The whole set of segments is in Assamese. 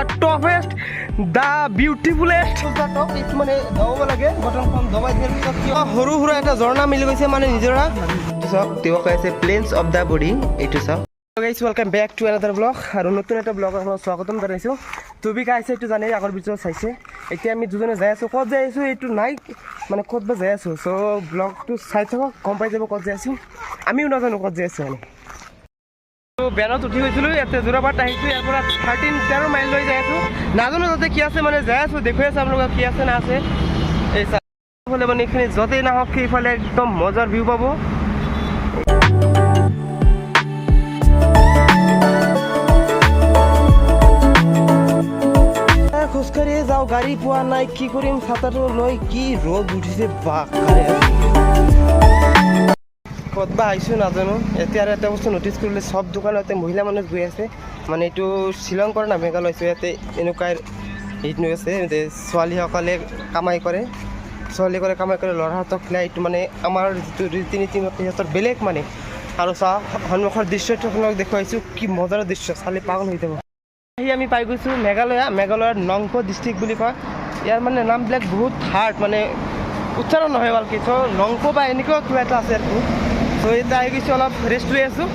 toughest, the beautifulest. The top is মানে দবাব লাগে বটনখন দবাই দিয়াৰ পিছত কি সৰু সৰু এটা ঝৰ্ণা মিলি গৈছে মানে নিজৰা সব তেওঁ কৈছে প্লেনস অফ দা বডি এইটো সব guys welcome back to another blog আৰু নতুন এটা ব্লগ আপোনাক স্বাগতম জনাইছো তুমি কাইছে এইটো জানেই আগৰ ভিডিঅ চাইছে এতিয়া আমি দুজনে যাই আছো ক'ত যাই আছো এইটো নাই মানে ক'ত বা যাই আছো সো ব্লগটো চাই থাকক গম পাই যাব ক'ত যাই আছো আমিও নাজানো ক'ত যাই আছো তো বেনত উঠি গৈছিলো ইয়াতে যোৰাবাট আহিছো ইয়াৰ পৰা 13 মাইল লৈ যাই আছো নাজানো তাতে কি আছে মানে যাই আছো দেখুৱাই আছো আপোনালোকক কি আছে না আছে এই চালে মানে এইখিনি যতেই নাহক সেইফালে একদম মজাৰ ভিউ পাব খোজকাঢ়ি যাওঁ গাড়ী পোৱা নাই কি কৰিম ছাতাটো লৈ কি ৰ'দ উঠিছে বাকাৰে ক'ত বা আহিছোঁ নাজানো এতিয়া আৰু এটা বস্তু ন'টিছ কৰিলে চব দোকানতে মহিলা মানুহ গৈ আছে মানে এইটো শ্ৰীলংকাৰ না মেঘালয় ইয়াতে এনেকুৱা হেৰি হৈ আছে ছোৱালীসকলে কামাই কৰে ল'ৰাহঁতক খেলাই এইটো মানে আমাৰ যিটো ৰীতি নীতি মতে সিহঁতৰ বেলেগ মানে আৰু চাওঁ সন্মুখৰ দৃশ্যটো আপোনালোকক দেখুৱাইছোঁ কি মজাৰ দৃশ্য চালে পাগল হৈ যাব আহি আমি পাই গৈছোঁ মেঘালয়ৰ নংপো ডিষ্ট্ৰিক্ট বুলি কয় ইয়াৰ মানে নামবিলাক বহুত হাৰ্ড মানে উচ্চাৰণ নহয় ভালকৈ চ' নংপো বা এনেকুৱা কিবা এটা আছে আৰু চ' এতিয়া আহি গৈছোঁ অলপ ৰেষ্ট লৈ আছোঁ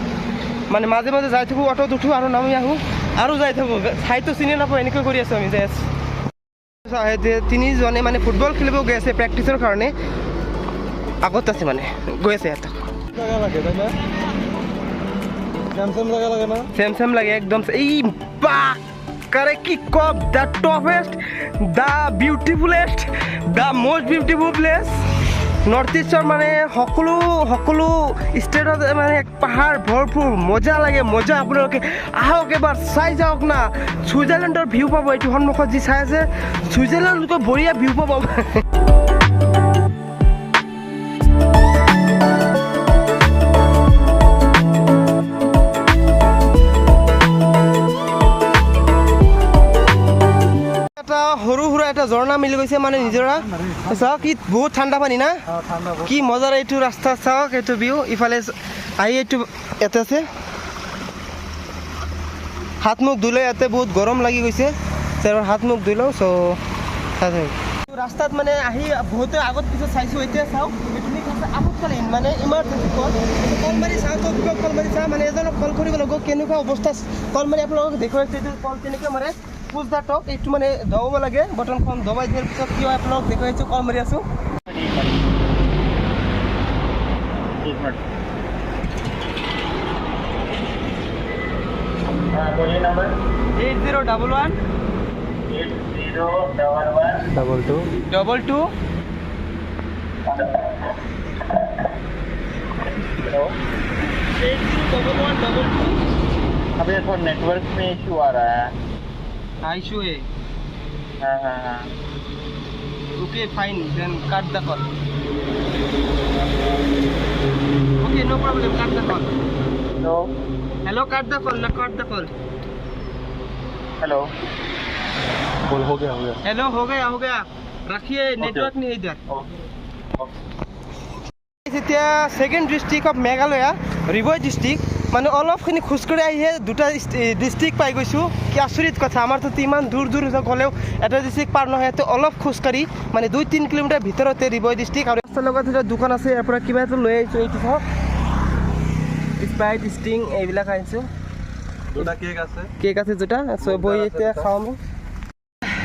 মানে মাজে মাজে যাই থাকোঁ অটোত উঠোঁ আৰু নামি আহোঁ আৰু যাই থাকোঁ ঠাইটো চিনি নাপাওঁ এনেকৈ কৰি আছোঁ আমি যাই আছোঁ তিনিজনে মানে ফুটবল খেলিব গৈ আছে প্ৰেক্টিছৰ কাৰণে আগত আছে মানে গৈ আছে সিহঁতক চেম লাগে একদম এই বাকাৰে কি কম the toughest the beautifulest the most beautiful place north ইষ্টৰ মানে সকলো ষ্টেটত মানে পাহাৰ ভৰপূৰ মজা লাগে মজা আপোনালোকে আহক এবাৰ চাই যাওক না ছুইজাৰলেণ্ডৰ ভিউ পাব এইটো সন্মুখত যি চাই আছে ছুইজাৰলেণ্ডকৈ বঢ়িয়া ভিউ পাব সৰু সুৰা এটা ঝৰ্ণা মিলি গৈছে মানে নিজৰা চাওক কি বহুত ঠাণ্ডা পানী না কি মজাৰ এইটো ৰাস্তা চাওক এইটো ভিউ ইফালে আহি এইটো ইয়াতে আছে হাত মুখ ধুলে ইয়াতে বহুত গৰম লাগি গৈছে হাত মুখ ধুই লওঁ চ' ৰাস্তাত মানে আহি বহুতে আগত পিছত চাইছোঁ এতিয়া চাওক আপতকালীন মানে ইমাৰ্জেঞ্চি কল মাৰি চাওঁ কল মাৰি চাওঁ মানে এজনক কল কৰিব লাগিব কেনেকুৱা অৱস্থা কল মাৰি আপোনালোকক দেখুৱাইছে এইটো কল কেনেকৈ মাৰে পুছ দা টপ এইটো মানে দবাব লাগে বটনখন দবাই দিয়াৰ পিছত কি হয় আপোনালোক দেখুৱাইছোঁ কল মাৰি আছোঁ number 8011 8011 22 हेलो 8011 अभी थोड़ा नेटवर्क में इशू आ रहा है इशू है हाँ okay fine then cut the call okay no problem cut the call hello cut the call hello बोल हो गया हेलो हो गया रखिए नेटवर्क नहीं है इधर এতিয়া second district of Meghalaya Ri Bhoi district মানে অলপখিনি খোজকাঢ়ি আহিহে দুটা ডিস্ট্ৰিক্ট পাই গৈছোঁ কি আচৰিত কথা আমাৰতো ইমান দূৰ গ'লেও এটা ডিস্ট্ৰিক্ট পাৰ নহয় ইয়াতে অলপ খোজকাঢ়ি মানে 2-3 কিলোমিটাৰ ভিতৰতে ৰিভয় ডিস্ট্ৰিক্ট আৰু ৰাস্তাৰ লগত এটা দোকান আছে ইয়াৰ পৰা কিবা এটা লৈ আহিছোঁ এইটো চাওক স্প্ৰাইট ষ্টিং এইবিলাক আহিছোঁ দুটা কেক আছে দুটা চ' বহি এতিয়া খাওঁ আমি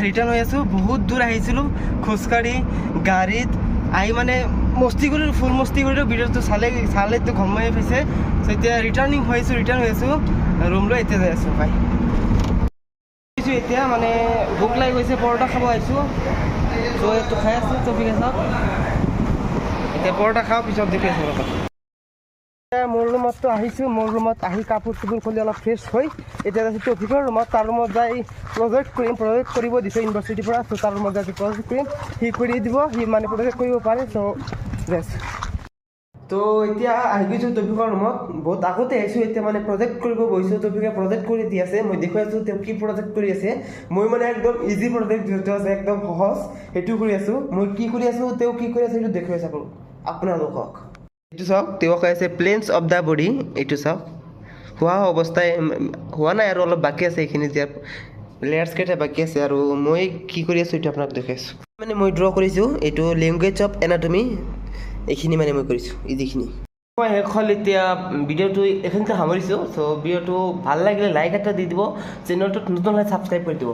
ৰিটাৰ্ণ হৈ আছোঁ বহুত দূৰ আহিছিলোঁ খোজকাঢ়ি গাড়ীত আহি মানে ফুল মস্তি কৰিলোঁ ভিডিঅ'টো চালেতো ঘমাই পাইছে চ' এতিয়া ৰিটাৰ্ণ হৈ আছোঁ ৰুম লৈ এতিয়া যাই আছোঁ ভাই এতিয়া মানে ভোক লাগি গৈছে পৰঠা খাব আহিছোঁ চ' এইটো খাই আছোঁ টপিকে চাওক এতিয়া পৰঠা খাওঁ পিছত দেখি আছোঁ লগত মোৰ ৰুমততো আহিছোঁ মোৰ ৰুমত আহি কাপোৰ খুলি অলপ ফ্ৰেছ হৈ এতিয়া আছোঁ টপিকৰ ৰুমত তাৰ ৰুমত যাই প্ৰজেক্ট কৰিব দিছে ইউনিভাৰ্চিটিৰ পৰা চ' তাৰ ৰুমত যাই প্ৰজেক্ট কৰিম সি কৰি দিব সি মানে প্ৰজেক্ট কৰিব পাৰে চ' য়েছ তো এতিয়া আহি গৈছোঁ টপিকৰ ৰুমত বহুত আগতে আহিছোঁ এতিয়া মানে প্ৰজেক্ট কৰিব বহিছোঁ টপিকে প্ৰজেক্ট কৰি দি আছে মই দেখুৱাইছোঁ তেওঁ কি প্ৰজেক্ট কৰি আছে মই মানে একদম ইজি প্ৰজেক্ট যিটো আছে একদম সহজ সেইটো কৰি আছোঁ মই কি কৰি আছোঁ তেওঁ কি কৰি আছে সেইটো দেখুৱাই চাব আপোনালোকক এইটো চাওক তেওঁ কৈ আছে প্লেনস অফ দা বডি এইটো চাওক হোৱা অৱস্থাই হোৱা নাই আৰু অলপ বাকী আছে এইখিনি লেয়াৰ্ছ কেইটা বাকী আছে আৰু মই কি কৰি আছোঁ এইটো আপোনাক দেখাইছোঁ মানে মই ড্ৰ কৰিছোঁ এইটো লেংগুৱেজ অফ এনাটমি এইখিনি মানে মই কৰিছোঁ যিখিনি মই শেষ হ'ল এতিয়া ভিডিঅ'টো এইখিনিতে সামৰিছোঁ চ' ভিডিঅ'টো ভাল লাগিলে লাইক এটা দি দিব চেনেলটোত নতুন হ'লে ছাবস্ক্ৰাইব কৰি দিব